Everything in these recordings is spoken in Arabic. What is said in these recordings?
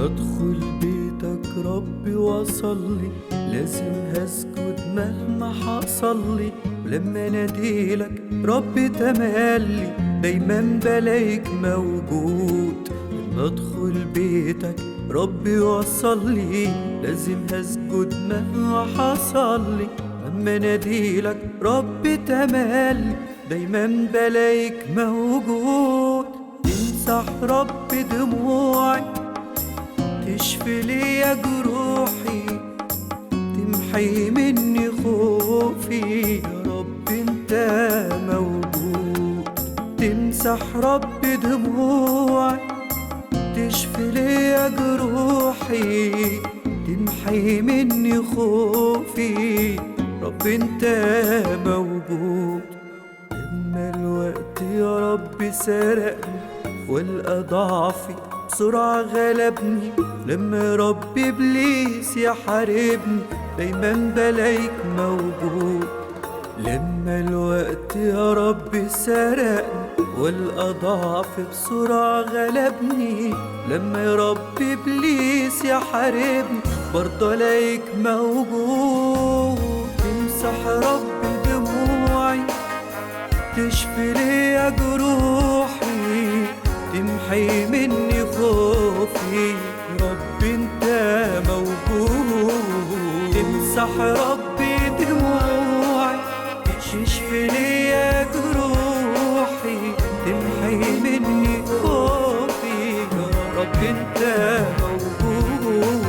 ادخل بيتك ربي واصلي، لازم هسجد مهما حصلي. ولما ناديلك ربي تملي، دايما بلاقيك موجود. لما ادخل بيتك ربي واصلي، لازم هسجد مهما حصلي. لما ناديلك ربي تملي، دايما بلاقيك موجود. تمسح ربي دموعي، تشفي ليا جروحي، تمحي مني خوفي. يا رب انت موجود. تمسح ربي دموعي، تشفي ليا جروحي، تمحي مني خوفي. رب انت موجود. لما الوقت يا رب سرقني والقى ضعفي بسرعة غلبني، لما رب إبليس يحاربني دايما بلاقيك موجود. لما الوقت يا رب سرقني والقى ضعفي بسرعة غلبني، لما يا رب إبليس يحاربني برضه ألاقيك موجود. تمسح رب دموعي، تشفي ليا جروحي، تمحي مني خوفي. رب انت موجود. تمسح ربي دموعي، تشفي ليا جروحي، تمحي مني خوفي. رب انت موجود.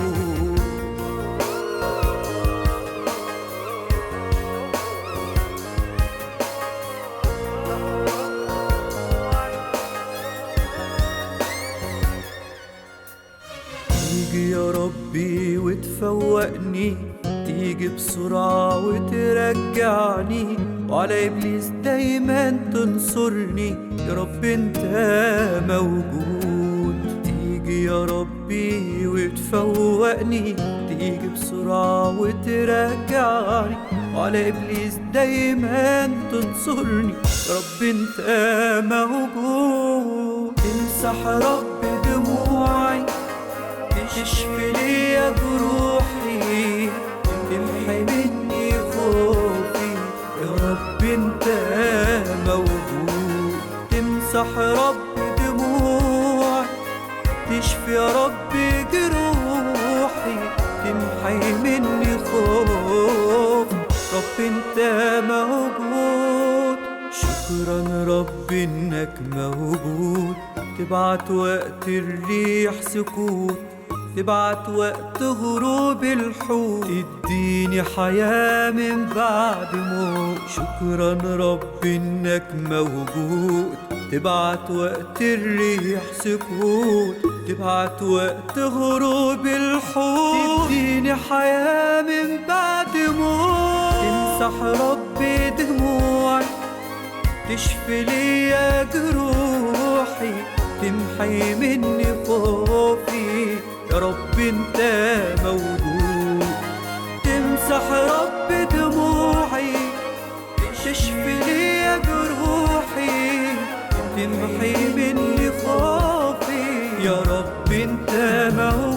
تيجي يا ربي وتفوقني، تيجي بسرعة وترجعني، وعلى إبليس دايما تنصرني. يا رب انت موجود. تيجي يا ربي وتفوقني، تيجي بسرعة وترجعني، وعلى إبليس دايما تنصرني. يا رب انت موجود. تمسح ربي دموعي، تشفي ليا جروحي، تمحي مني خوفي. يا رب انت موجود. تمسح ربي دموعي، تشفي يا ربي جروحي، تمحي مني خوف. رب انت موجود. شكرا رب انك موجود. تبعت وقت الريح سكوت، تبعت وقت غروب الحوت، تديني حياة من بعد موت. شكرا رب انك موجود. تبعت وقت الريح سكوت، تبعت وقت غروب الحوت، تديني حياة من بعد موت. تمسح ربي دموعي، تشفي ليا جروحي، تمحي مني خوفي. يا رب انت موجود. تمسح رب دموعي، تشفي ليا جروحي، تمحي مني خوفي. يا رب انت موجود.